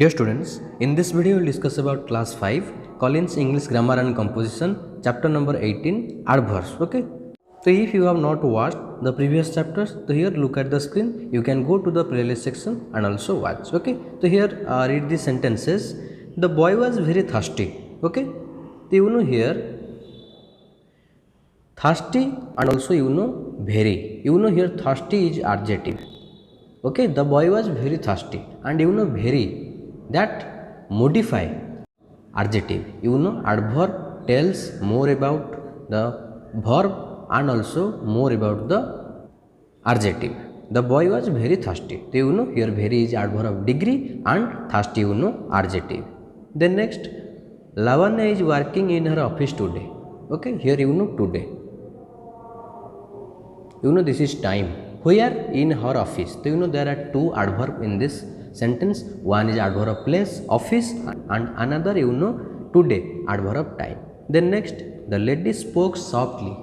Dear students, in this video we will discuss about class 5 Collins English Grammar and Composition chapter number 18 Adverbs. Okay, so if you have not watched the previous chapters, so here look at the screen, you can go to the playlist section and also watch. Okay, so here read the sentences. The boy was very thirsty. Okay, so you know here thirsty and also very, here thirsty is adjective. Okay, the boy was very thirsty and very, that modify adjective. Adverb tells more about the verb and also more about the adjective. The boy was very thirsty. So here very is adverb of degree and thirsty adjective. Then next, Lavanya is working in her office today. Okay, here today. This is time. Where? In her office. So there are two adverbs in this sentence. One is adverb of place, office, and another today, adverb of time. Then next, the lady spoke softly.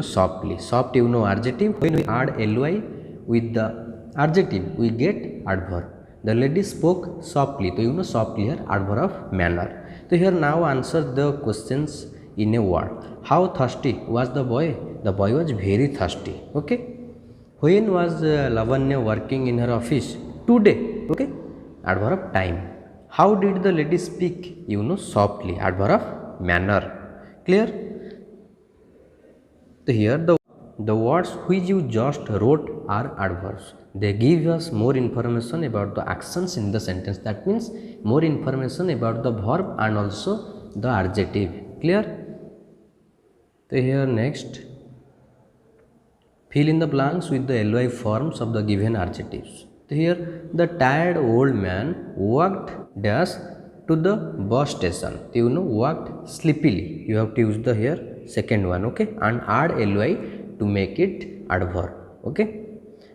Softly. Soft adjective. When we add ly with the adjective, we get adverb. The lady spoke softly. So softly here adverb of manner. So here now answer the questions in a word. How thirsty was the boy? The boy was very thirsty. Okay. When was Lavanya working in her office? Today. Okay. Adverb of time. How did the lady speak? Softly. Adverb of manner. Clear? So here the words which you just wrote are adverbs. They give us more information about the actions in the sentence. That means more information about the verb and also the adjective. Clear? So here next, fill in the blanks with the ly forms of the given adjectives. So here the tired old man walked dash to the bus station. So walked sleepily. You have to use the here second one, okay, and add ly to make it adverb. Okay.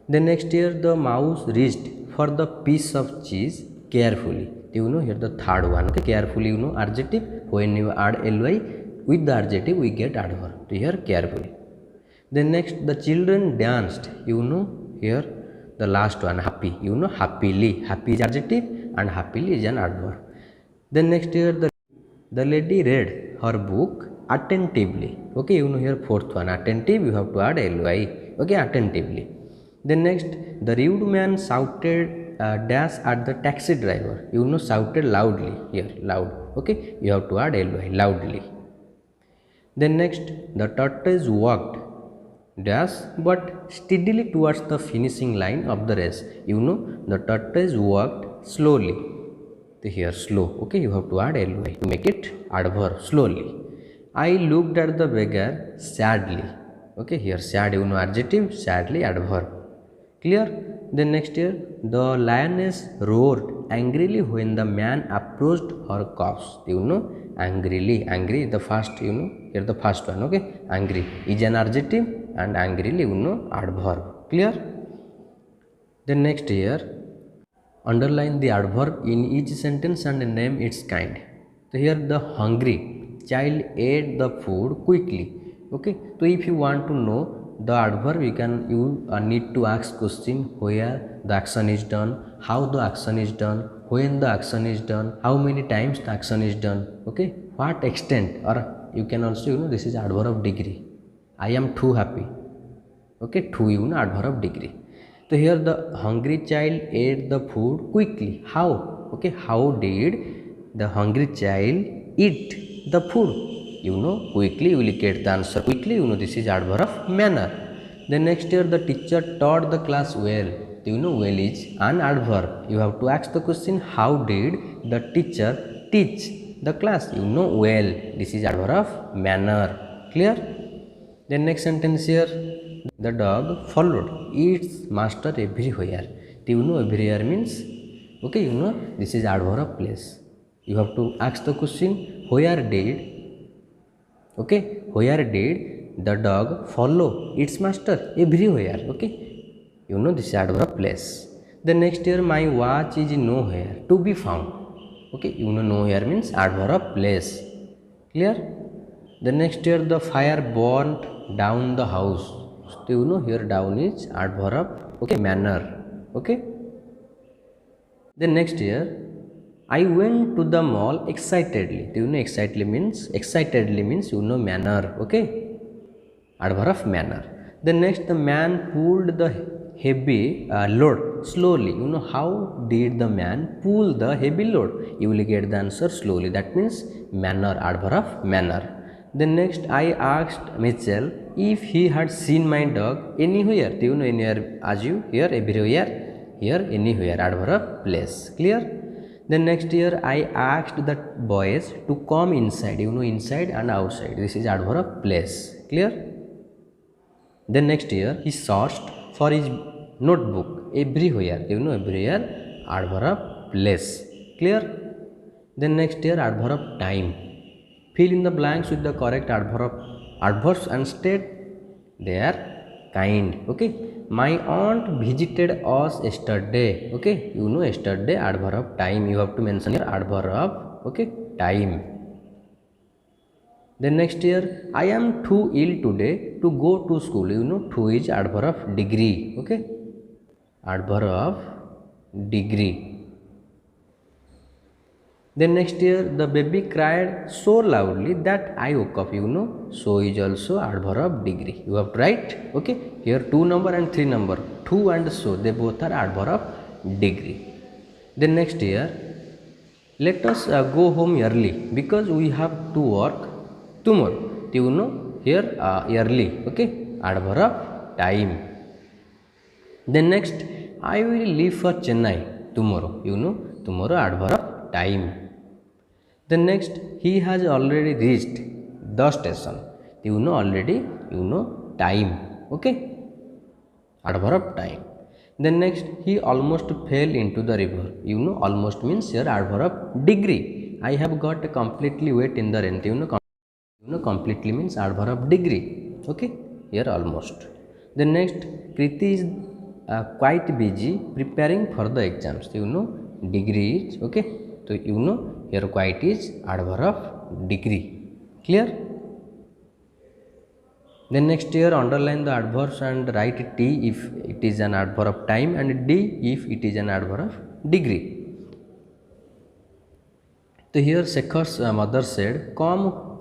Then next here the mouse reached for the piece of cheese carefully. So here the third one, okay, carefully adjective. When you add ly with the adjective, we get adverb. So here carefully. Then next, the children danced. Here the last one, happy. Happily. Happy is adjective and happily is an adverb. Then next here the lady read her book attentively. Okay, here fourth one, attentive. You have to add ly. Okay, attentively. Then next, the rude man shouted dash at the taxi driver. Shouted loudly. Here loud. Okay, you have to add ly, loudly. Then next, the tortoise walked dash but steadily towards the finishing line of the race. The tortoise walked slowly. So here slow. Okay, you have to add ly to make it adverb, slowly. I looked at the beggar sadly. Okay, here sad adjective, sadly adverb. Clear? Then next here, the lioness roared angrily when the man approached her cubs. Angrily, angry, the first, here the first one, okay, angry is an adjective and angrily, adverb. Clear? Then next here, underline the adverb in each sentence and name its kind. So here the hungry child ate the food quickly. Okay, so if you want to know the adverb, you need to ask question where the action is done, how the action is done, when the action is done, how many times the action is done, okay, what extent, or you can also this is adverb of degree. I am too happy. Okay, too adverb of degree. So here the hungry child ate the food quickly. How? Okay, how did the hungry child eat the food? Quickly, you will get the answer quickly. This is adverb of manner. Then next here, the teacher taught the class well. Well is an adverb. You have to ask the question, how did the teacher teach the class? Well. This is adverb of manner. Clear? Then next sentence here, the dog followed its master everywhere. Everywhere means, okay, this is adverb of place. You have to ask the question, where did, okay, where did the dog follow its master? Everywhere. Okay, this is adverb of place. The next here, my watch is nowhere to be found. Okay, nowhere means adverb of place. Clear? The next here, the fire burnt down the house. So here down is adverb of, okay, manner. Okay. Then next here, I went to the mall excitedly. Do you know excitedly means manner. Okay, adverb of manner. Then next, the man pulled the heavy load slowly. How did the man pull the heavy load? You will get the answer slowly. That means manner, adverb of manner. Then next, I asked Mitchell if he had seen my dog anywhere. Do you know anywhere? As you here, everywhere. Here, anywhere. Adverb of place. Clear? Then next year I asked the boys to come inside. Inside and outside. This is adverb of place. Clear? Then next year he searched for his notebook everywhere. Everywhere, adverb of place. Clear? Then next year, adverb of time. Fill in the blanks with the correct adverbs and state they are kind. Okay, my aunt visited us yesterday. Okay, yesterday, adverb of time. You have to mention here adverb of time. Then next year, I am too ill today to go to school. Too is adverb of degree. Okay, adverb of degree. Then next year, the baby cried so loudly that I woke up. So is also adverb of degree. You have to write. Okay, here 2 number and 3 number. 2 and so, they both are adverb of degree. Then next year, let us go home early because we have to work tomorrow. Here early. Okay, adverb of time. Then next, I will leave for Chennai tomorrow. Tomorrow, adverb of time. Then next, he has already reached the station. Already, time. Okay, adverb of time. Then next, he almost fell into the river. Almost means here adverb of degree. I have got completely wet in the rain. Completely means adverb of degree. Okay, here almost. Then next, Kriti is quite busy preparing for the exams. Degree is okay. So here quite is adverb of degree. Clear? Then next year, underline the adverbs and write T if it is an adverb of time and D if it is an adverb of degree. So here Shekhar's mother said, come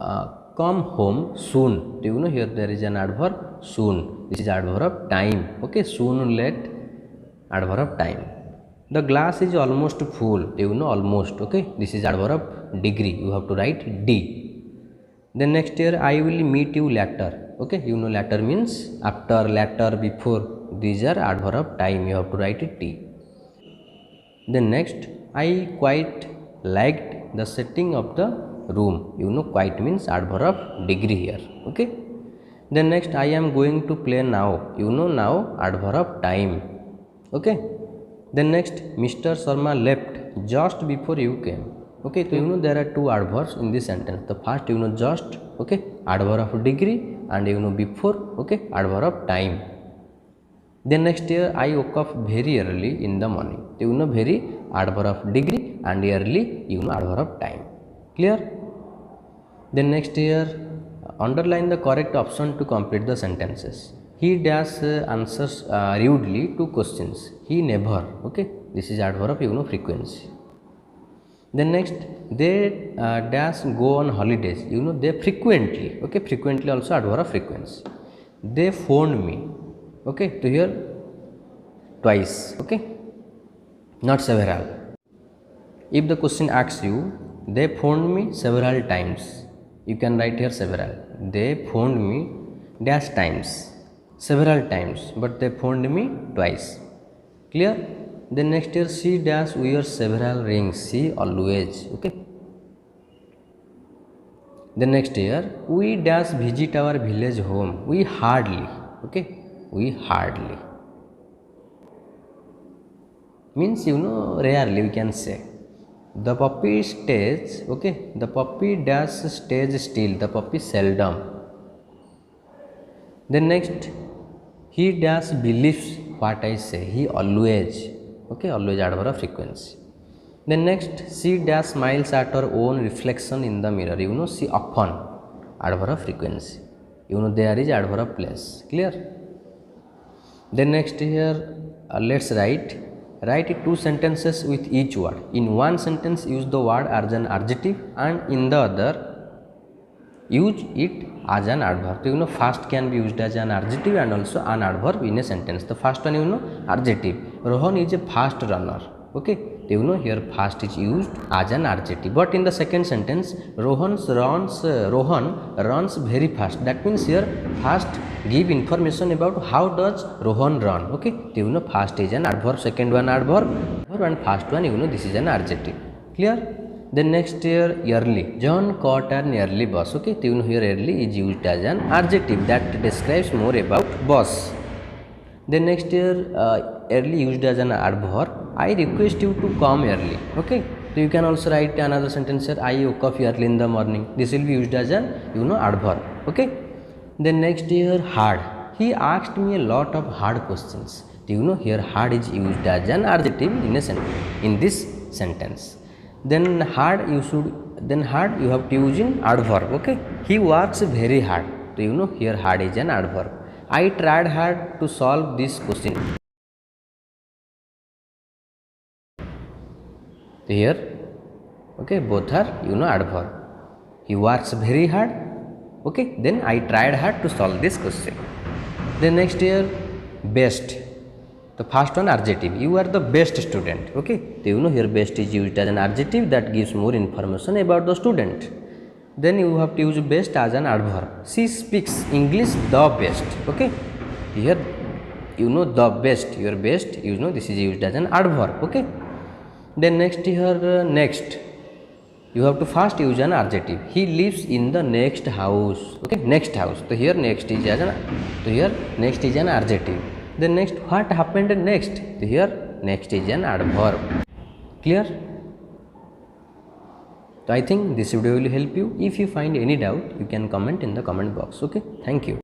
home soon. Here there is an adverb soon. This is adverb of time. Okay, soon, late, adverb of time. The glass is almost full. Almost. Okay, this is adverb of degree. You have to write D. Then next year, I will meet you later. Okay, later means after, later, before. These are adverb of time. You have to write it T. Then next, I quite liked the setting of the room. Quite means adverb of degree here. Okay. Then next, I am going to play now. Now, adverb of time. Okay. Then next, Mr. Sharma left just before you came. Okay, so there are 2 adverbs in this sentence. The first, just, okay, adverb of degree, and before, okay, adverb of time. Then next year, I woke up very early in the morning. Very, adverb of degree, and early, adverb of time. Clear? Then next year, underline the correct option to complete the sentences. He dash answers rudely to questions. He never. Okay, this is adverb of frequency. Then next, they dash go on holidays. They frequently. Okay, frequently also adverb of frequency. They phoned me. Okay, to here twice. Okay, not several. If the question asks you, they phoned me several times. You can write here several. They phoned me dash times. Several times, but they phoned me twice. Clear? Then next year, she dash wears several rings. She always. Okay. Then next year, we dash visit our village home. We hardly. Okay. We hardly. Means rarely we can say. The puppy stays. Okay. The puppy dash stays still. The puppy seldom. Then next, he dash believes what I say. He always. Okay, always adverb of frequency. Then next, she dash smiles at her own reflection in the mirror. She often. Adverb of frequency. There is adverb of place. Clear? Then next here, let's write write two sentences with each word. In one sentence use the word as an adjective and in the other use it as an adverb. So fast can be used as an adjective and also an adverb in a sentence. The first one adjective. Rohan is a fast runner. Okay, here fast is used as an adjective. But in the second sentence, Rohan runs very fast. That means here fast give information about how does Rohan run. Okay, fast is an adverb. Second one adverb and first one this is an adjective. Clear? Then next here early. John caught an early bus. Okay, here early is used as an adjective that describes more about bus. Then next here early used as an adverb. I request you to come early. Okay, so you can also write another sentence here. I woke up early in the morning. This will be used as an adverb. Okay. Then next here hard. He asked me a lot of hard questions. Here hard is used as an adjective in this sentence. Then hard you have to use in adverb. Okay, he works very hard. So here hard is an adverb. I tried hard to solve this question. So here okay, both are adverb. He works very hard. Okay, then I tried hard to solve this question. Then next here best. The first one adjective. You are the best student. Okay, so here best is used as an adjective that gives more information about the student. Then you have to use best as an adverb. She speaks English the best. Okay, here the best, your best, this is used as an adverb. Okay. Then next here next. You have to first use an adjective. He lives in the next house. Okay, next house. So here next is an adjective. Then next what happened next? So here next is an adverb. Clear? So I think this video will help you. If you find any doubt, you can comment in the comment box. Okay, thank you.